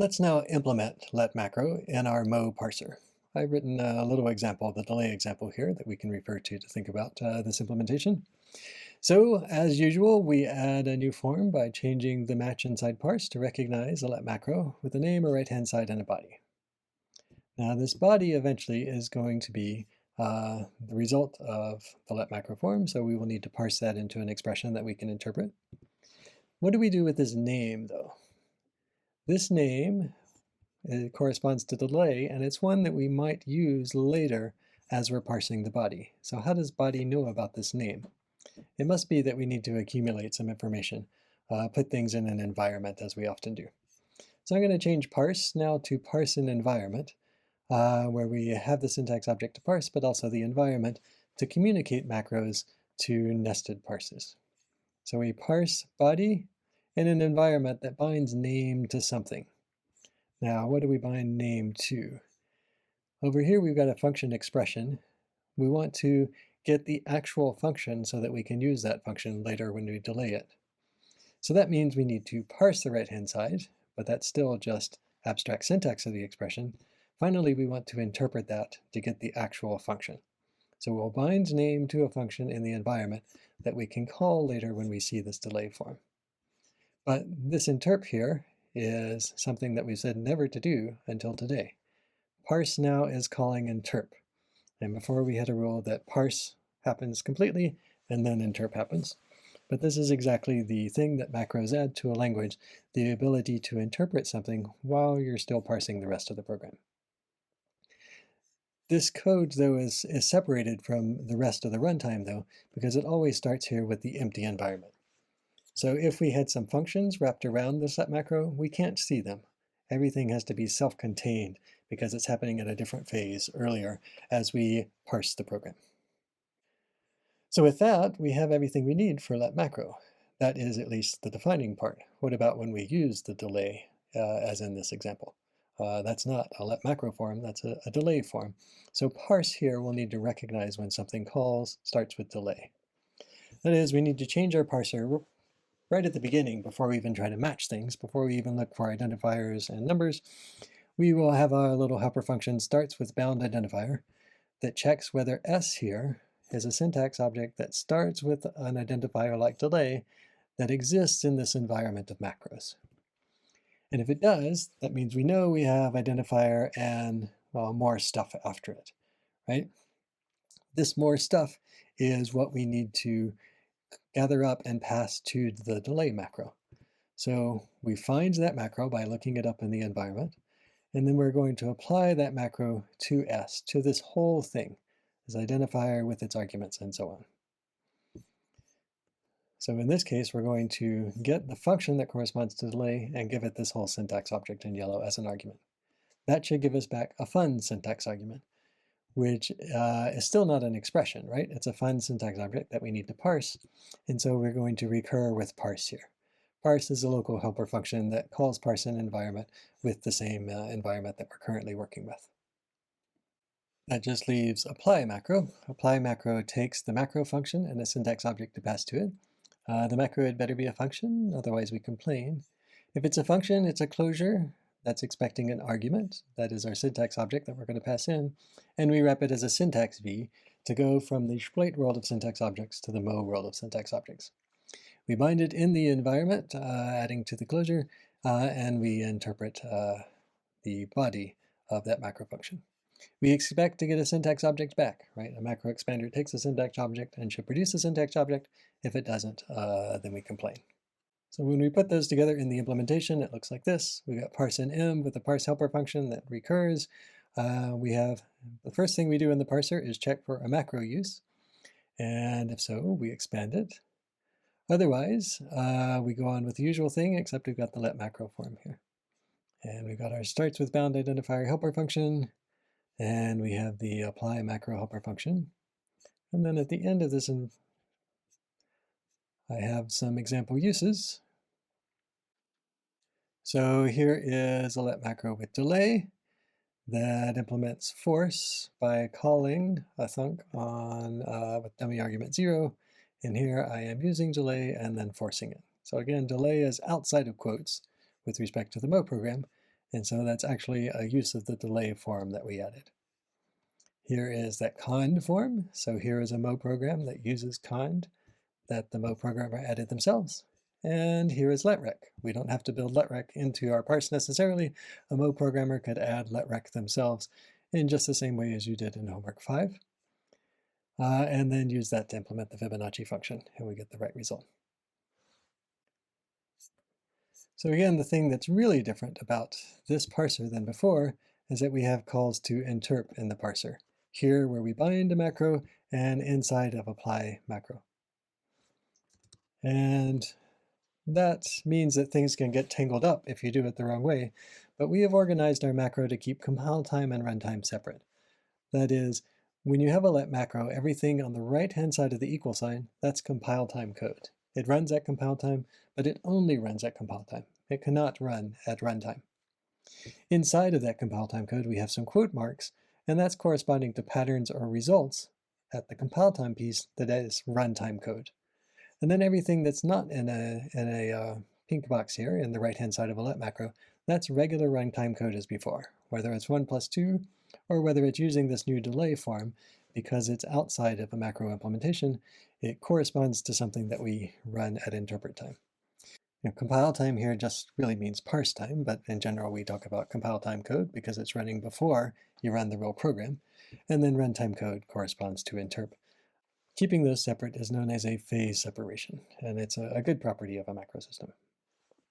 Let's now implement let macro in our Mo parser. I've written a little example, the delay example here that we can refer to think about this implementation. So as usual, we add a new form by changing the match inside parse to recognize a let macro with a name, a right-hand side, and a body. Now this body eventually is going to be the result of the let macro form, so we will need to parse that into an expression that we can interpret. What do we do with this name though? This name it corresponds to delay, and it's one that we might use later as we're parsing the body. So how does body know about this name? It must be that we need to accumulate some information, put things in an environment as we often do. So I'm going to change parse now to parse in environment, where we have the syntax object to parse, but also the environment to communicate macros to nested parses. So we parse body in an environment that binds name to something. Now, what do we bind name to? Over here, we've got a function expression. We want to get the actual function so that we can use that function later when we delay it. So that means we need to parse the right-hand side, but that's still just abstract syntax of the expression. Finally, we want to interpret that to get the actual function. So we'll bind name to a function in the environment that we can call later when we see this delay form. But this interp here is something that we said never to do until today. Parse now is calling interp. And before we had a rule that parse happens completely and then interp happens. But this is exactly the thing that macros add to a language, the ability to interpret something while you're still parsing the rest of the program. This code, though, is separated from the rest of the runtime, though, because it always starts here with the empty environment. So if we had some functions wrapped around this let macro, we can't see them. Everything has to be self-contained because it's happening at a different phase earlier as we parse the program. So with that, we have everything we need for let macro. That is at least the defining part. What about when we use the delay, as in this example? That's not a let macro form, that's a delay form. So parse here will need to recognize when something calls starts with delay. That is, we need to change our parser right at the beginning before we even try to match things, before we even look for identifiers and numbers. We will have our little helper function starts with bound identifier that checks whether S here is a syntax object that starts with an identifier like delay that exists in this environment of macros. And if it does, that means we know we have identifier and, well, more stuff after it, right? This more stuff is what we need to gather up and pass to the delay macro. So we find that macro by looking it up in the environment, and then we're going to apply that macro to S, to this whole thing, this identifier with its arguments and so on. So in this case, we're going to get the function that corresponds to delay and give it this whole syntax object in yellow as an argument. That should give us back a fun syntax argument, which is still not an expression, right? It's a fun syntax object that we need to parse. And so we're going to recur with parse here. Parse is a local helper function that calls parse an environment with the same environment that we're currently working with. That just leaves apply macro. Apply macro takes the macro function and a syntax object to pass to it. The macro had better be a function, otherwise we complain. If it's a function, it's a closure that's expecting an argument. That is our syntax object that we're going to pass in. And we wrap it as a syntax V to go from the Shplait world of syntax objects to the Mo world of syntax objects. We bind it in the environment, adding to the closure, and we interpret the body of that macro function. We expect to get a syntax object back, right? A macro expander takes a syntax object and should produce a syntax object. If it doesn't, then we complain. So when we put those together in the implementation, it looks like this. We've got parse in M with a parse helper function that recurs. We have the first thing we do in the parser is check for a macro use. And if so, we expand it. Otherwise, we go on with the usual thing, except we've got the let macro form here. And we've got our starts with bound identifier helper function. And we have the apply macro helper function. And then at the end of this, I have some example uses. So here is a let macro with delay that implements force by calling a thunk on with dummy argument 0. And here I am using delay and then forcing it. So again, delay is outside of quotes with respect to the Mo program. And so that's actually a use of the delay form that we added. Here is that cond form. So here is a Mo program that uses cond that the Mo programmer added themselves. And here is letrec. We don't have to build letrec into our parse necessarily. A Mo programmer could add letrec themselves in just the same way as you did in homework 5. And then use that to implement the Fibonacci function, and we get the right result. So again, the thing that's really different about this parser than before is that we have calls to interp in the parser. Here where we bind a macro and inside of apply macro. And that means that things can get tangled up if you do it the wrong way, but we have organized our macro to keep compile time and runtime separate. That is, when you have a let macro, everything on the right-hand side of the equal sign, that's compile time code. It runs at compile time, but it only runs at compile time. It cannot run at runtime. Inside of that compile time code, we have some quote marks, and that's corresponding to patterns or results at the compile time piece that is runtime code. And then everything that's not in a pink box here in the right-hand side of a let macro, that's regular runtime code as before, whether it's 1 plus 2, or whether it's using this new delay form. Because it's outside of a macro implementation, it corresponds to something that we run at interpret time. Compile time here just really means parse time, but in general we talk about compile time code because it's running before you run the real program, and then runtime code corresponds to interp. Keeping those separate is known as a phase separation, and it's a good property of a macro system.